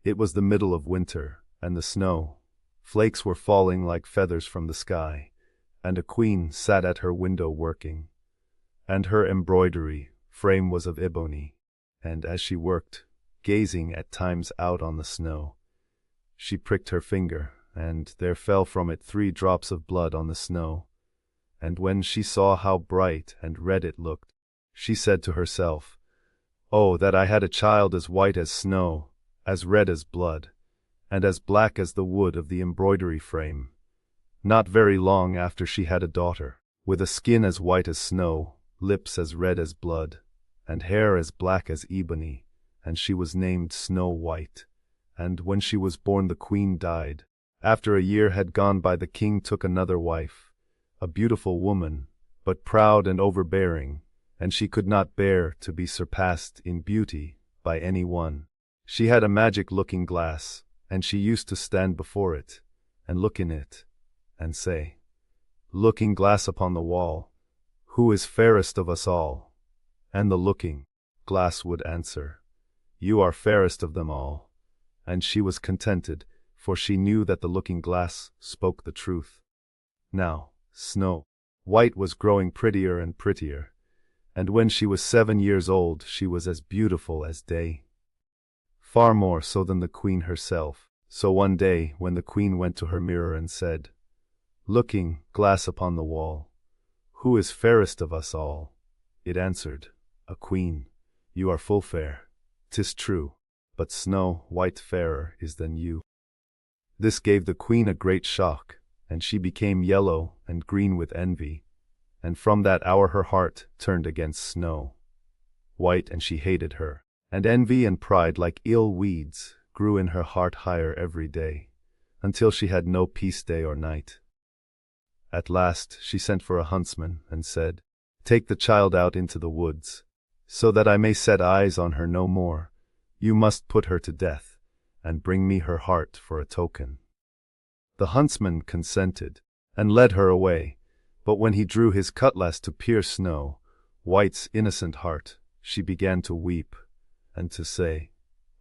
It was the middle of winter, and the snow flakes were falling like feathers from the sky, and a queen sat at her window working. And her embroidery frame was of ebony, and as she worked, gazing at times out on the snow, she pricked her finger, and there fell from it 3 drops of blood on the snow. And when she saw how bright and red it looked, she said to herself, "Oh, that I had a child as white as snow, as red as blood, and as black as the wood of the embroidery frame." Not very long after she had a daughter, with a skin as white as snow, lips as red as blood, and hair as black as ebony, and she was named Snow White. And when she was born the queen died. After a year had gone by, the king took another wife, a beautiful woman, but proud and overbearing, and she could not bear to be surpassed in beauty by any one. She had a magic looking glass, and she used to stand before it, and look in it, and say, "Looking glass upon the wall, who is fairest of us all?" And the looking glass would answer, "You are fairest of them all." And she was contented, for she knew that the looking glass spoke the truth. Now, Snow White was growing prettier and prettier, and when she was 7 years old she was as beautiful as day. Far more so than the queen herself. So one day, when the queen went to her mirror and said, "Looking glass upon the wall, who is fairest of us all?" it answered, "A queen, you are full fair, 'tis true, but Snow White fairer is than you." This gave the queen a great shock, and she became yellow and green with envy, and from that hour her heart turned against Snow White, and she hated her. And envy and pride, like ill weeds, grew in her heart higher every day, until she had no peace day or night. At last she sent for a huntsman and said, "Take the child out into the woods, so that I may set eyes on her no more. You must put her to death, and bring me her heart for a token." The huntsman consented, and led her away, but when he drew his cutlass to pierce Snow White's innocent heart, she began to weep, and to say,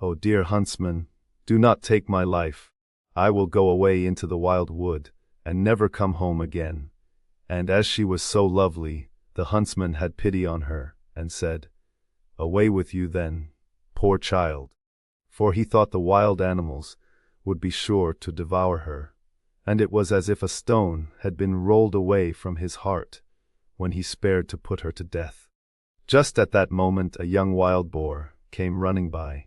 "Oh, dear huntsman, do not take my life. I will go away into the wild wood, and never come home again." And as she was so lovely, the huntsman had pity on her, and said, "Away with you then, poor child," for he thought the wild animals would be sure to devour her, and it was as if a stone had been rolled away from his heart when he spared to put her to death. Just at that moment a young wild boar came running by,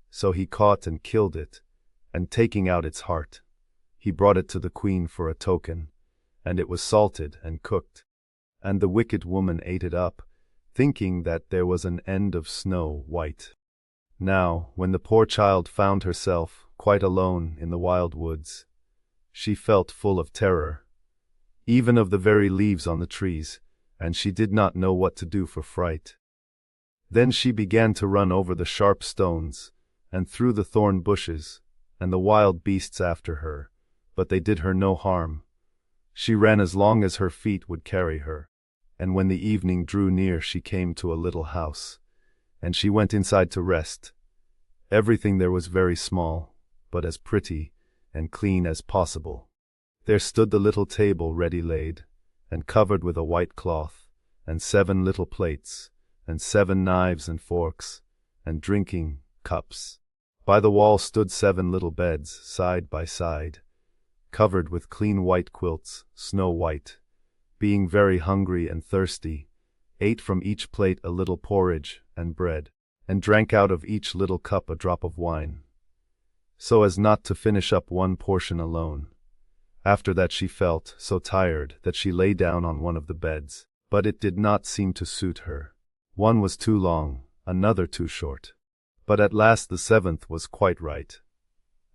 so he caught and killed it, and taking out its heart, he brought it to the queen for a token, and it was salted and cooked, and the wicked woman ate it up, thinking that there was an end of Snow White. Now, when the poor child found herself quite alone in the wild woods, she felt full of terror, even of the very leaves on the trees, and she did not know what to do for fright. Then she began to run over the sharp stones, and through the thorn bushes, and the wild beasts after her, but they did her no harm. She ran as long as her feet would carry her, and when the evening drew near she came to a little house, and she went inside to rest. Everything there was very small, but as pretty and clean as possible. There stood the little table ready laid, and covered with a white cloth, and 7 little plates, and 7 knives and forks, and drinking cups. By the wall stood 7 little beds, side by side, covered with clean white quilts. Snow White, being very hungry and thirsty, ate from each plate a little porridge and bread, and drank out of each little cup a drop of wine, so as not to finish up one portion alone. After that she felt so tired that she lay down on one of the beds, but it did not seem to suit her. One was too long, another too short, but at last the 7th was quite right.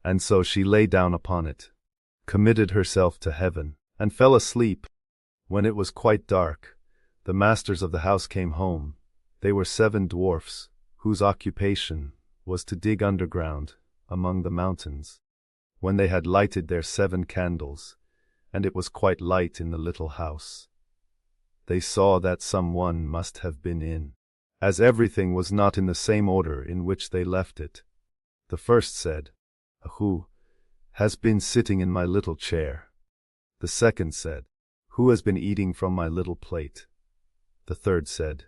And so she lay down upon it, committed herself to heaven, and fell asleep. When it was quite dark, the masters of the house came home. They were 7 dwarfs, whose occupation was to dig underground among the mountains. When they had lighted their 7 candles, and it was quite light in the little house, they saw that someone must have been in, as everything was not in the same order in which they left it. The first said, "Who has been sitting in my little chair?" The second said, "Who has been eating from my little plate?" The third said,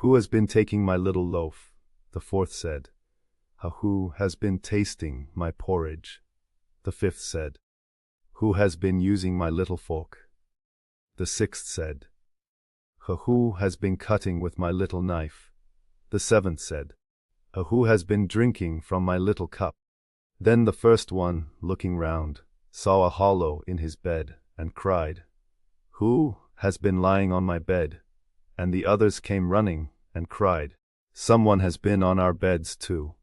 "Who has been taking my little loaf?" The fourth said, "Who has been tasting my porridge?" The fifth said, "Who has been using my little fork?" The sixth said, "Who has been cutting with my little knife?" The seventh said, "Who has been drinking from my little cup?" Then the first one, looking round, saw a hollow in his bed, and cried, "Who has been lying on my bed?" And the others came running, and cried, "Someone has been on our beds too."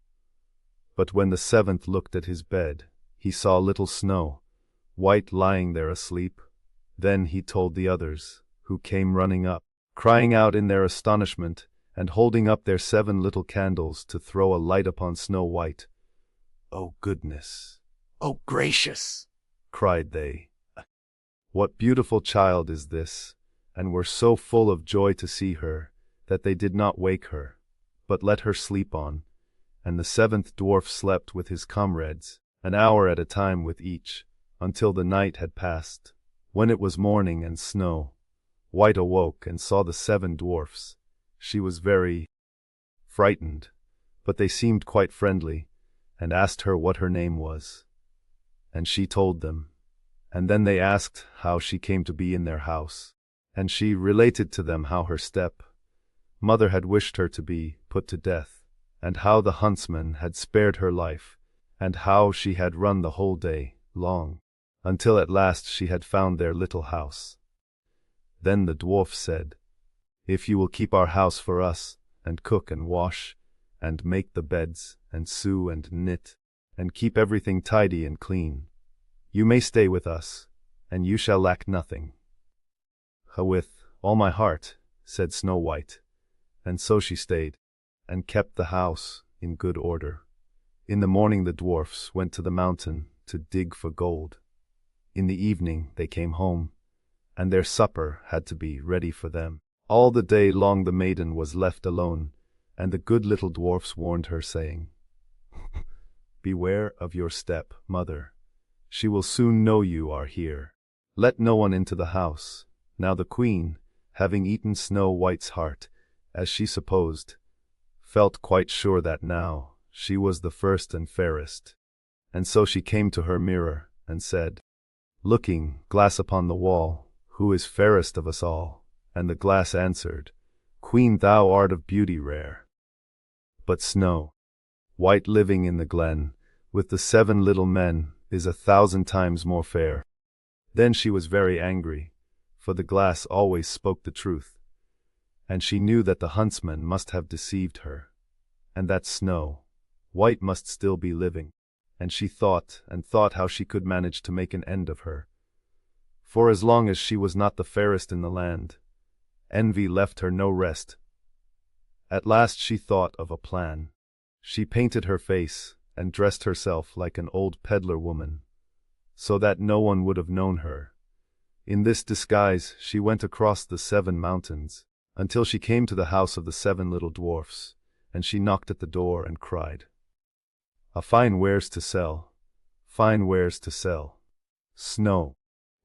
But when the seventh looked at his bed, he saw little Snow White lying there asleep. Then he told the others, who came running up, crying out in their astonishment, and holding up their 7 little candles to throw a light upon Snow White. "Oh goodness! Oh gracious!" cried they. "What beautiful child is this?" and were so full of joy to see her, that they did not wake her, but let her sleep on. And the 7th dwarf slept with his comrades, an hour at a time with each, until the night had passed. When it was morning and Snow White awoke and saw the 7 dwarfs, she was very frightened, but they seemed quite friendly, and asked her what her name was. And she told them, and then they asked how she came to be in their house, and she related to them how her step-mother had wished her to be put to death, and how the huntsman had spared her life, and how she had run the whole day long, until at last she had found their little house. Then the dwarf said, "If you will keep our house for us, and cook and wash, and make the beds, and sew and knit, and keep everything tidy and clean, you may stay with us, and you shall lack nothing." "With all my heart," said Snow White, and so she stayed, and kept the house in good order. In the morning the dwarfs went to the mountain to dig for gold. In the evening they came home, and their supper had to be ready for them. All the day long the maiden was left alone, and the good little dwarfs warned her, saying, "Beware of your step-mother. She will soon know you are here. Let no one into the house." Now the queen, having eaten Snow White's heart, as she supposed, felt quite sure that now she was the first and fairest. And so she came to her mirror, and said, looking glass upon the wall, "Who is fairest of us all?" And the glass answered, "Queen, thou art of beauty rare. But Snow White living in the glen, with the 7 little men, is 1,000 times more fair." Then she was very angry, for the glass always spoke the truth, and she knew that the huntsman must have deceived her, and that Snow White must still be living, and she thought and thought how she could manage to make an end of her. For as long as she was not the fairest in the land, envy left her no rest. At last she thought of a plan. She painted her face and dressed herself like an old peddler woman, so that no one would have known her. In this disguise she went across the 7 mountains, until she came to the house of the 7 little dwarfs, and she knocked at the door and cried, "A fine wares to sell, fine wares to sell." Snow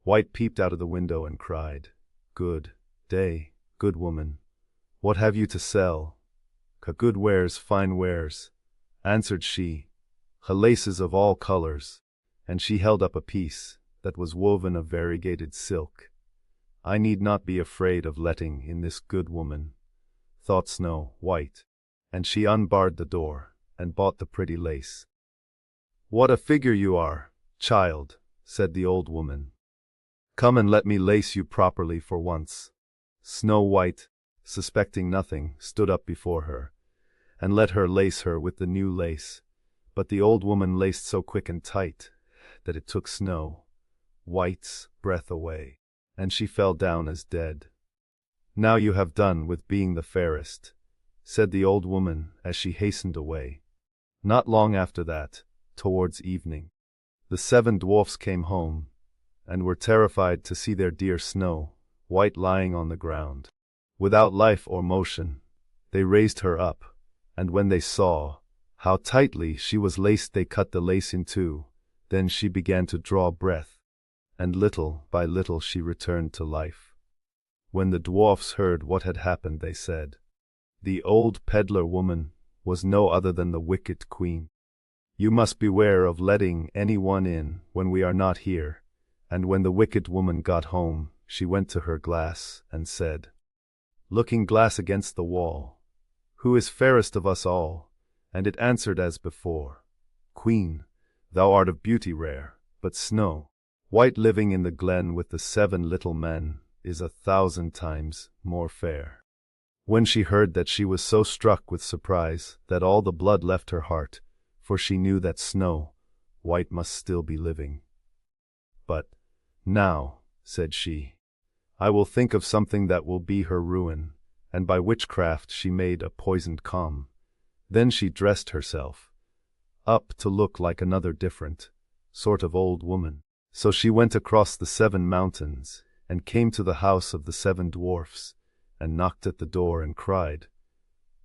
White peeped out of the window and cried, "Good day, good woman. What have you to sell?" "Good wares, fine wares," answered she, "laces of all colors." And she held up a piece that was woven of variegated silk. "I need not be afraid of letting in this good woman," thought Snow White, and she unbarred the door and bought the pretty lace. "What a figure you are, child," said the old woman. "Come and let me lace you properly for once." Snow White, suspecting nothing, stood up before her, and let her lace her with the new lace. But the old woman laced so quick and tight that it took Snow White's breath away, and she fell down as dead. "Now you have done with being the fairest," said the old woman as she hastened away. Not long after that, towards evening, the 7 dwarfs came home, and were terrified to see their dear Snow White lying on the ground, without life or motion. They raised her up, and when they saw How tightly she was laced. They cut the lace in two. Then she began to draw breath, and little by little she returned to life. When the dwarfs heard what had happened, they said, "The old peddler woman was no other than the wicked queen. You must beware of letting anyone in when we are not here." And when the wicked woman got home, she went to her glass and said, "Looking glass against the wall, who is fairest of us all?" And it answered as before, "Queen, thou art of beauty rare, but Snow White living in the glen with the 7 little men is 1,000 times more fair." When she heard that, she was so struck with surprise that all the blood left her heart, for she knew that Snow White must still be living. "But now," said she, "I will think of something that will be her ruin," and by witchcraft she made a poisoned comb. Then she dressed herself up to look like another different sort of old woman. So she went across the 7 mountains and came to the house of the 7 dwarfs, and knocked at the door and cried,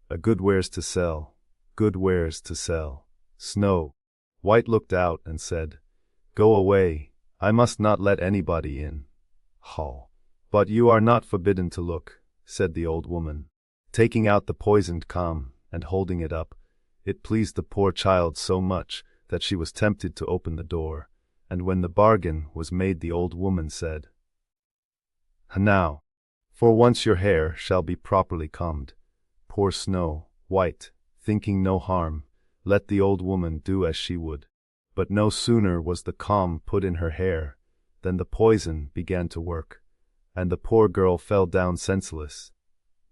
"A good wares to sell, good wares to sell." Snow White looked out and said, "Go away, I must not let anybody in." "Hall, but you are not forbidden to look," said the old woman, taking out the poisoned comb and holding it up. It pleased the poor child so much that she was tempted to open the door, and when the bargain was made, the old woman said, "Now, for once your hair shall be properly combed." Poor Snow White, thinking no harm, let the old woman do as she would. But no sooner was the comb put in her hair than the poison began to work, and the poor girl fell down senseless.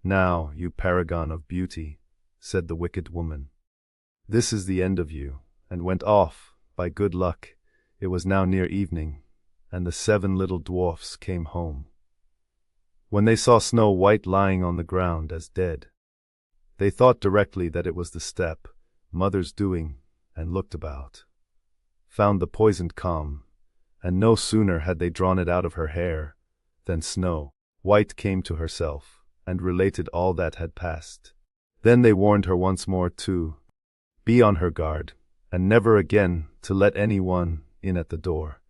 "Now, you paragon of beauty," said the wicked woman, "this is the end of you," and went off. By good luck, it was now near evening, and the 7 little dwarfs came home. When they saw Snow White lying on the ground as dead, they thought directly that it was the step mother's doing, and looked about, found the poisoned comb, and no sooner had they drawn it out of her hair than Snow White came to herself and related all that had passed. Then they warned her once more to be on her guard, and never again to let anyone in at the door.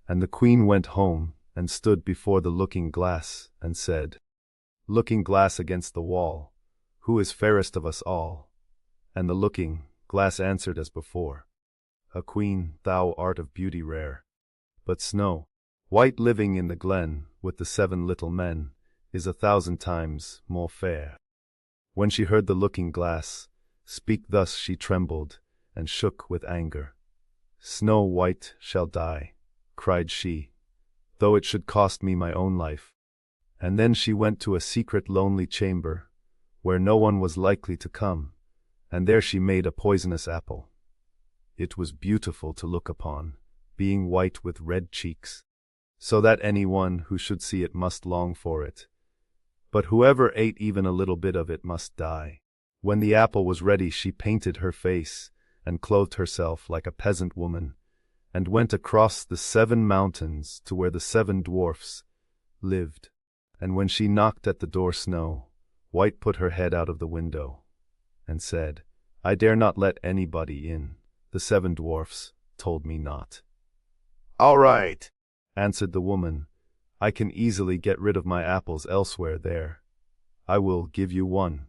And the queen went home and stood before the looking glass and said, "Looking glass against the wall, who is fairest of us all?" And the looking glass answered as before, "A queen, thou art of beauty rare, but Snow White living in the glen with the 7 little men is 1,000 times more fair." When she heard the looking glass speak thus, she trembled and shook with anger. "Snow White shall die," cried she, "though it should cost me my own life." And then she went to a secret lonely chamber, where no one was likely to come, and there she made a poisonous apple. It was beautiful to look upon, being white with red cheeks, so that anyone who should see it must long for it. But whoever ate even a little bit of it must die. When the apple was ready, she painted her face and clothed herself like a peasant woman, and went across the 7 mountains to where the 7 dwarfs lived. And when she knocked at the door, Snow White put her head out of the window and said, "I dare not let anybody in. The 7 dwarfs told me not." "All right," answered the woman. "I can easily get rid of my apples elsewhere there. I will give you one."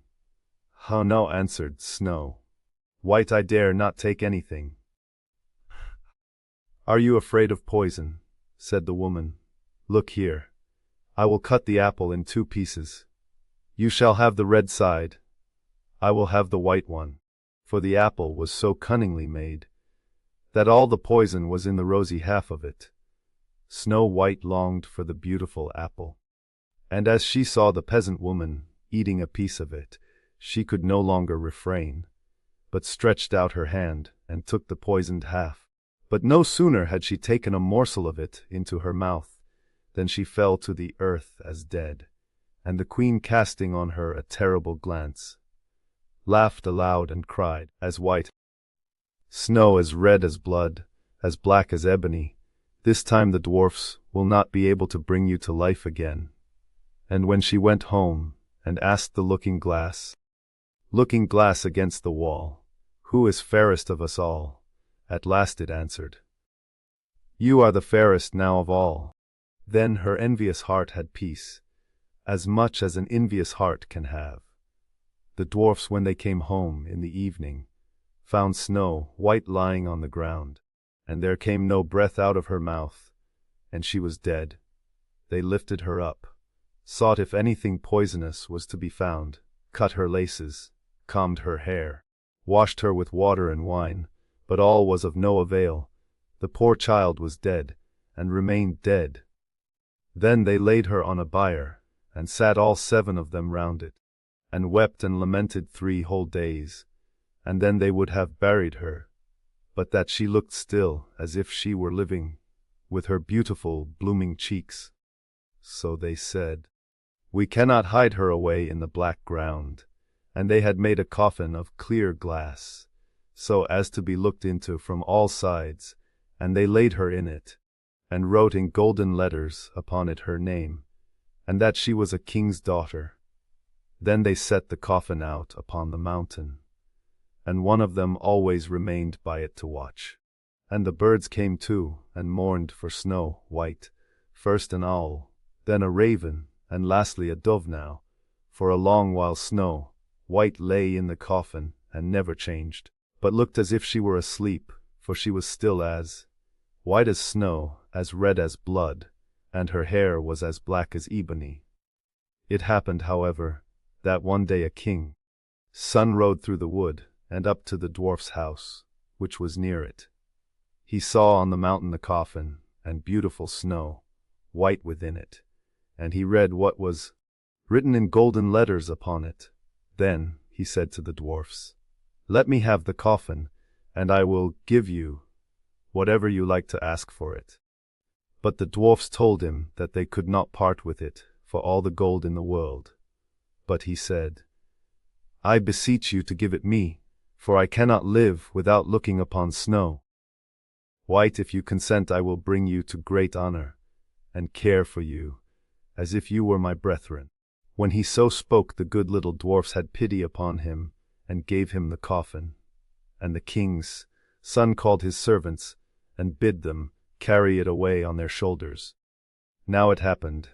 "Oh no," answered Snow White, "I dare not take anything." "Are you afraid of poison?" said the woman. "Look here. I will cut the apple in 2 pieces. You shall have the red side. I will have the white one." For the apple was so cunningly made that all the poison was in the rosy half of it. Snow White longed for the beautiful apple, and as she saw the peasant woman eating a piece of it, she could no longer refrain, but stretched out her hand and took the poisoned half. But no sooner had she taken a morsel of it into her mouth than she fell to the earth as dead, and the queen, casting on her a terrible glance, laughed aloud and cried, "As white snow, as red as blood, as black as ebony, this time the dwarfs will not be able to bring you to life again." And when she went home and asked the looking glass against the wall, Who is fairest of us all? At last it answered. You are the fairest now of all. Then her envious heart had peace, as much as an envious heart can have. The dwarfs, when they came home in the evening, found Snow White lying on the ground, and there came no breath out of her mouth, and she was dead. They lifted her up, sought if anything poisonous was to be found, cut her laces, combed her hair, washed her with water and wine, but all was of no avail. The poor child was dead, and remained dead. Then they laid her on a bier, and sat all 7 of them round it, and wept and lamented 3 whole days, and then they would have buried her, but that she looked still as if she were living, with her beautiful blooming cheeks. So they said, We cannot hide her away in the black ground. And they had made a coffin of clear glass, so as to be looked into from all sides, and they laid her in it, and wrote in golden letters upon it her name, and that she was a king's daughter. Then they set the coffin out upon the mountain, and one of them always remained by it to watch. And the birds came too, and mourned for Snow White, first an owl, then a raven, and lastly a dove. Now, for a long while Snow White lay in the coffin, and never changed, but looked as if she were asleep, for she was still as white as snow, as red as blood, and her hair was as black as ebony. It happened, however, that one day a king's son rode through the wood, and up to the dwarf's house, which was near it. He saw on the mountain the coffin, and beautiful Snow White within it, and he read what was written in golden letters upon it. Then he said to the dwarfs, Let me have the coffin, and I will give you whatever you like to ask for it. But the dwarfs told him that they could not part with it for all the gold in the world. But he said, I beseech you to give it me, for I cannot live without looking upon Snow White. If you consent, I will bring you to great honor, and care for you, as if you were my brethren. When he so spoke, the good little dwarfs had pity upon him, and gave him the coffin. And the king's son called his servants, and bid them carry it away on their shoulders. Now it happened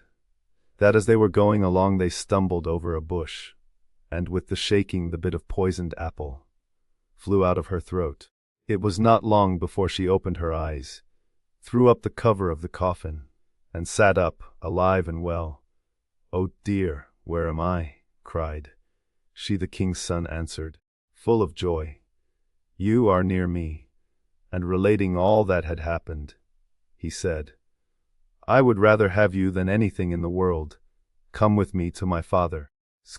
that as they were going along they stumbled over a bush, and with the shaking the bit of poisoned apple flew out of her throat. It was not long before she opened her eyes, threw up the cover of the coffin, and sat up, alive and well. Oh dear, where am I? Cried she. The king's son answered, full of joy, You are near me. And relating all that had happened, he said, I would rather have you than anything in the world. Come with me to my father's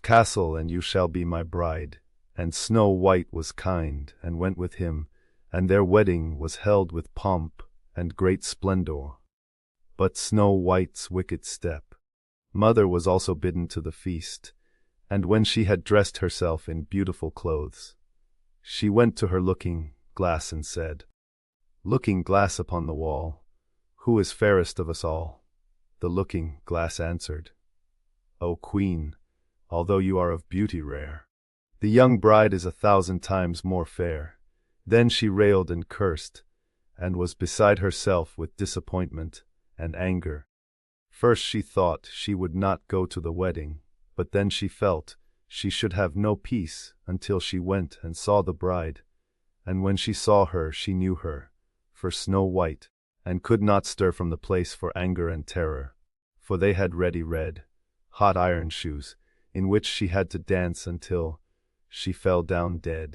castle, and you shall be my bride. And Snow White was kind, and went with him, and their wedding was held with pomp and great splendor. But Snow White's wicked step-mother was also bidden to the feast, and when she had dressed herself in beautiful clothes, she went to her looking-glass and said, Looking-glass upon the wall, who is fairest of us all? The looking-glass answered, O Queen, although you are of beauty rare, the young bride is 1,000 times more fair. Then she railed and cursed, and was beside herself with disappointment and anger. First she thought she would not go to the wedding, but then she felt she should have no peace until she went and saw the bride. And when she saw her she knew her for Snow White, and could not stir from the place for anger and terror, for they had ready red, hot iron shoes, in which she had to dance until she fell down dead.